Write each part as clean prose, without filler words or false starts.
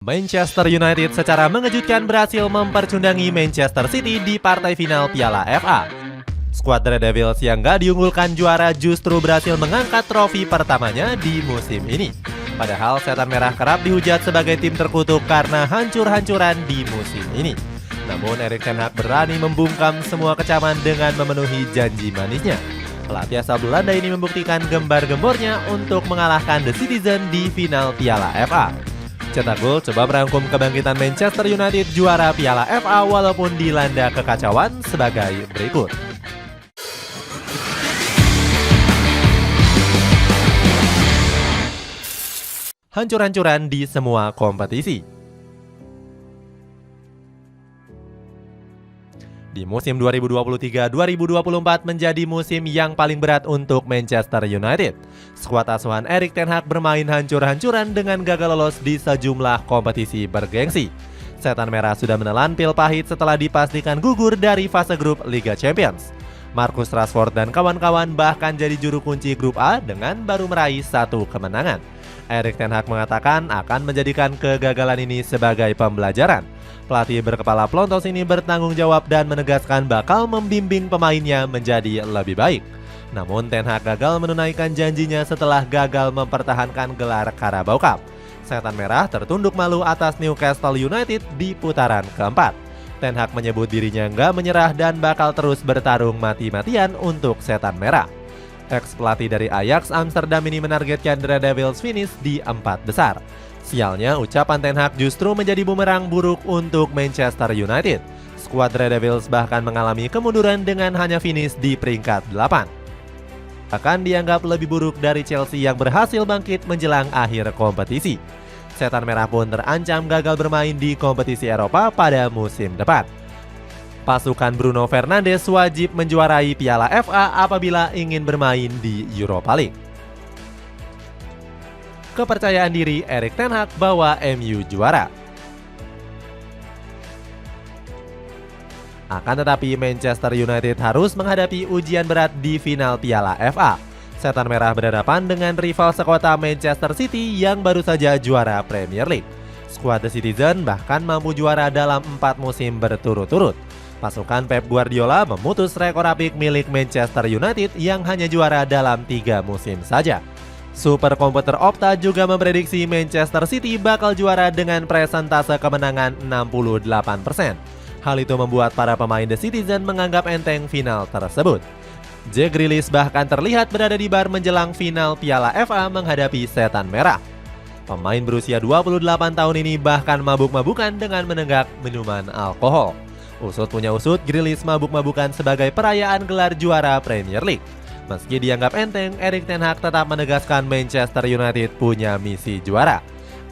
Manchester United secara mengejutkan berhasil mempercundangi Manchester City di partai final Piala FA. Skuad Red Devils yang gak diunggulkan juara justru berhasil mengangkat trofi pertamanya di musim ini. Padahal Setan Merah kerap dihujat sebagai tim terkutuk karena hancur-hancuran di musim ini. Namun Erik ten Hag berani membungkam semua kecaman dengan memenuhi janji manisnya. Pelatih asal Belanda ini membuktikan gembar-gembornya untuk mengalahkan The Citizen di final Piala FA. Cetak gol coba merangkum kebangkitan Manchester United juara Piala FA walaupun dilanda kekacauan sebagai berikut. Hancur-hancuran di semua kompetisi. Di musim 2023-2024 menjadi musim yang paling berat untuk Manchester United. Skuad asuhan Erik ten Hag bermain hancur-hancuran dengan gagal lolos di sejumlah kompetisi bergengsi. Setan Merah sudah menelan pil pahit setelah dipastikan gugur dari fase grup Liga Champions. Marcus Rashford dan kawan-kawan bahkan jadi juru kunci grup A dengan baru meraih satu kemenangan. Erik ten Hag mengatakan akan menjadikan kegagalan ini sebagai pembelajaran. Pelatih berkepala pelontos ini bertanggung jawab dan menegaskan bakal membimbing pemainnya menjadi lebih baik. Namun Ten Hag gagal menunaikan janjinya setelah gagal mempertahankan gelar Carabao Cup. Setan Merah tertunduk malu atas Newcastle United di putaran keempat. Ten Hag menyebut dirinya nggak menyerah dan bakal terus bertarung mati-matian untuk Setan Merah. Ex-pelatih dari Ajax Amsterdam ini menargetkan The Red Devils finish di 4 besar. Sialnya, ucapan Ten Hag justru menjadi bumerang buruk untuk Manchester United. Skuad Red Devils bahkan mengalami kemunduran dengan hanya finish di peringkat 8. Akan dianggap lebih buruk dari Chelsea yang berhasil bangkit menjelang akhir kompetisi. Setan Merah pun terancam gagal bermain di kompetisi Eropa pada musim depan. Pasukan Bruno Fernandes wajib menjuarai Piala FA apabila ingin bermain di Europa League. Kepercayaan diri Erik ten Hag bawa MU juara. Akan tetapi Manchester United harus menghadapi ujian berat di final Piala FA. Setan Merah berhadapan dengan rival sekota Manchester City yang baru saja juara Premier League. Skuad The Citizen bahkan mampu juara dalam 4 musim berturut-turut. Pasukan Pep Guardiola memutus rekor apik milik Manchester United yang hanya juara dalam 3 musim saja. Super komputer Opta juga memprediksi Manchester City bakal juara dengan presentase kemenangan 68%. Hal itu membuat para pemain The Citizen menganggap enteng final tersebut. Jack Grealish bahkan terlihat berada di bar menjelang final Piala FA menghadapi Setan Merah. Pemain berusia 28 tahun ini bahkan mabuk-mabukan dengan menenggak minuman alkohol. Usut punya usut, Grealish mabuk-mabukan sebagai perayaan gelar juara Premier League. Meski dianggap enteng, Erik ten Hag tetap menegaskan Manchester United punya misi juara.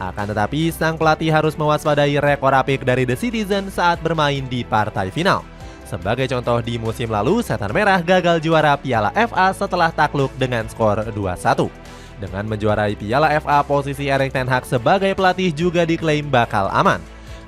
Akan tetapi, sang pelatih harus mewaspadai rekor apik dari The Citizen saat bermain di partai final. Sebagai contoh, di musim lalu, Setan Merah gagal juara Piala FA setelah takluk dengan skor 2-1. Dengan menjuarai Piala FA, posisi Erik ten Hag sebagai pelatih juga diklaim bakal aman.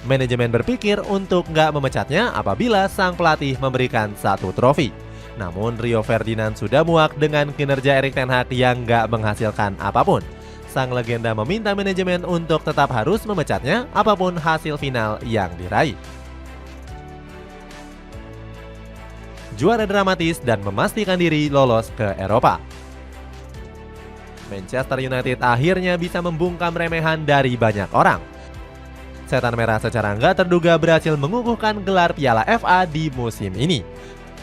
Manajemen berpikir untuk nggak memecatnya apabila sang pelatih memberikan satu trofi. Namun Rio Ferdinand sudah muak dengan kinerja Erik ten Hag yang nggak menghasilkan apapun. Sang legenda meminta manajemen untuk tetap harus memecatnya apapun hasil final yang diraih. Juara dramatis dan memastikan diri lolos ke Eropa. Manchester United akhirnya bisa membungkam remehan dari banyak orang. Setan Merah secara nggak terduga berhasil mengukuhkan gelar Piala FA di musim ini.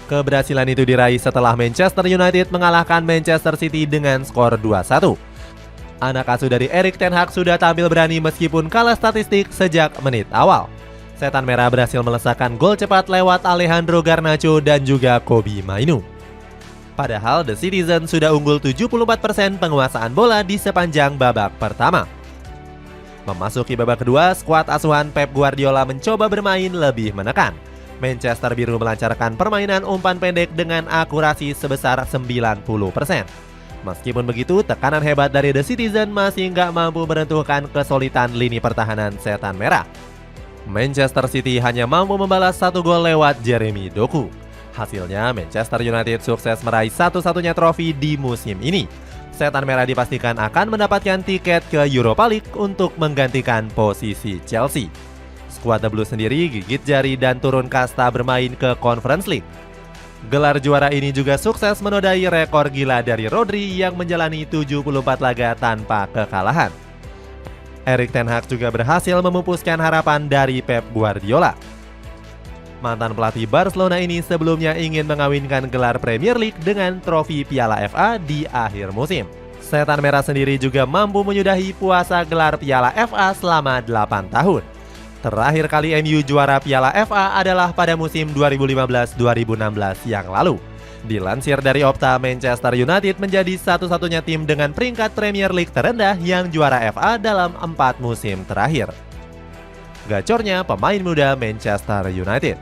Keberhasilan itu diraih setelah Manchester United mengalahkan Manchester City dengan skor 2-1. Anak asuh dari Erik ten Hag sudah tampil berani meskipun kalah statistik sejak menit awal. Setan Merah berhasil melesakkan gol cepat lewat Alejandro Garnacho dan juga Kobbie Mainoo. Padahal The Citizen sudah unggul 74% penguasaan bola di sepanjang babak pertama. Memasuki babak kedua, skuad asuhan Pep Guardiola mencoba bermain lebih menekan. Manchester Biru melancarkan permainan umpan pendek dengan akurasi sebesar 90%. Meskipun begitu, tekanan hebat dari The Citizen masih nggak mampu menentukan kesulitan lini pertahanan Setan Merah. Manchester City hanya mampu membalas 1 gol lewat Jeremy Doku. Hasilnya, Manchester United sukses meraih satu-satunya trofi di musim ini. Setan Merah dipastikan akan mendapatkan tiket ke Europa League untuk menggantikan posisi Chelsea. Skuad The Blues sendiri gigit jari dan turun kasta bermain ke Conference League. Gelar juara ini juga sukses menodai rekor gila dari Rodri yang menjalani 74 laga tanpa kekalahan. Erik ten Hag juga berhasil memupuskan harapan dari Pep Guardiola. Mantan pelatih Barcelona ini sebelumnya ingin mengawinkan gelar Premier League dengan trofi Piala FA di akhir musim. Setan Merah sendiri juga mampu menyudahi puasa gelar Piala FA selama 8 tahun. Terakhir kali MU juara Piala FA adalah pada musim 2015-2016 yang lalu. Dilansir dari Opta, Manchester United menjadi satu-satunya tim dengan peringkat Premier League terendah yang juara FA dalam 4 musim terakhir. Gacornya pemain muda Manchester United.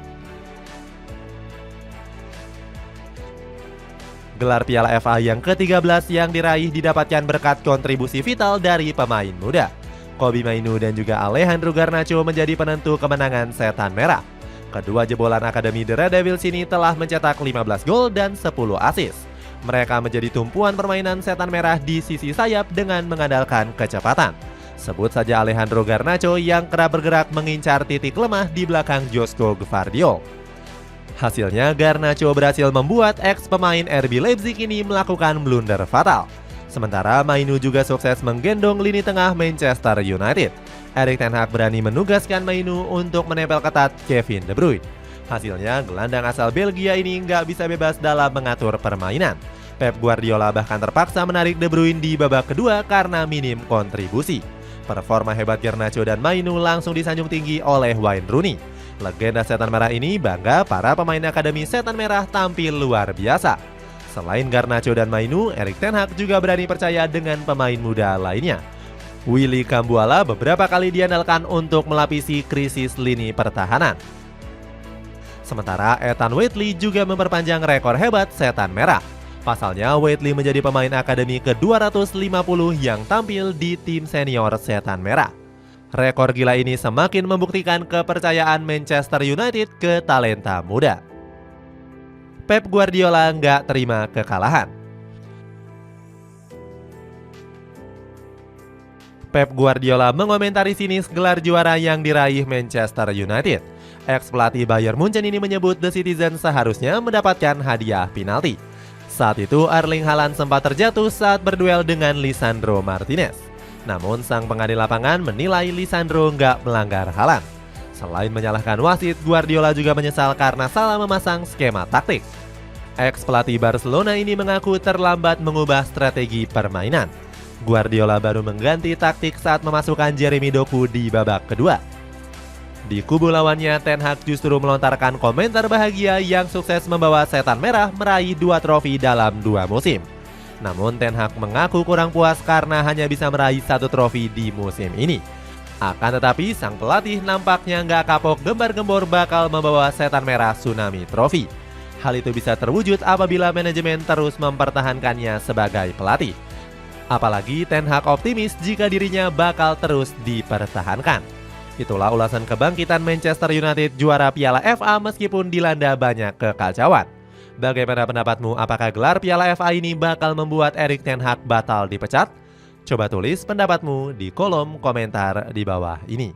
Gelar Piala FA yang ke-13 yang diraih didapatkan berkat kontribusi vital dari pemain muda. Kobbie Mainoo dan juga Alejandro Garnacho menjadi penentu kemenangan Setan Merah. Kedua jebolan Akademi The Red Devils ini telah mencetak 15 gol dan 10 assist. Mereka menjadi tumpuan permainan Setan Merah di sisi sayap dengan mengandalkan kecepatan. Sebut saja Alejandro Garnacho yang kerap bergerak mengincar titik lemah di belakang Joško Gvardiol. Hasilnya Garnacho berhasil membuat ex pemain RB Leipzig ini melakukan blunder fatal. Sementara Mainoo juga sukses menggendong lini tengah Manchester United. Erik ten Hag berani menugaskan Mainoo untuk menempel ketat Kevin De Bruyne. Hasilnya gelandang asal Belgia ini nggak bisa bebas dalam mengatur permainan. Pep Guardiola bahkan terpaksa menarik De Bruyne di babak kedua karena minim kontribusi. Performa hebat Garnacho dan Mainoo langsung disanjung tinggi oleh Wayne Rooney. Legenda Setan Merah ini bangga para pemain Akademi Setan Merah tampil luar biasa. Selain Garnacho dan Mainoo, Erik ten Hag juga berani percaya dengan pemain muda lainnya. Willy Cambuala beberapa kali diandalkan untuk melapisi krisis lini pertahanan. Sementara Ethan Whitley juga memperpanjang rekor hebat Setan Merah. Pasalnya, Whitley menjadi pemain Akademi ke-250 yang tampil di tim senior Setan Merah. Rekor gila ini semakin membuktikan kepercayaan Manchester United ke talenta muda. Pep Guardiola nggak terima kekalahan. Pep Guardiola mengomentari sinis gelar juara yang diraih Manchester United. Ex-pelatih Bayern Munchen ini menyebut The Citizen seharusnya mendapatkan hadiah penalti. Saat itu Erling Haaland sempat terjatuh saat berduel dengan Lisandro Martinez. Namun sang pengadil lapangan menilai Lisandro nggak melanggar Haaland. Selain menyalahkan wasit, Guardiola juga menyesal karena salah memasang skema taktik. Ex-pelatih Barcelona ini mengaku terlambat mengubah strategi permainan. Guardiola baru mengganti taktik saat memasukkan Jeremy Doku di babak kedua. Di kubu lawannya, Ten Hag justru melontarkan komentar bahagia yang sukses membawa Setan Merah meraih 2 trofi dalam 2 musim. Namun Ten Hag mengaku kurang puas karena hanya bisa meraih 1 trofi di musim ini. Akan tetapi sang pelatih nampaknya nggak kapok gembar-gembor bakal membawa Setan Merah tsunami trofi. Hal itu bisa terwujud apabila manajemen terus mempertahankannya sebagai pelatih. Apalagi Ten Hag optimis jika dirinya bakal terus dipertahankan. Itulah ulasan kebangkitan Manchester United juara Piala FA meskipun dilanda banyak kekacauan. Bagaimana pendapatmu? Apakah gelar Piala FA ini bakal membuat Erik ten Hag batal dipecat? Coba tulis pendapatmu di kolom komentar di bawah ini.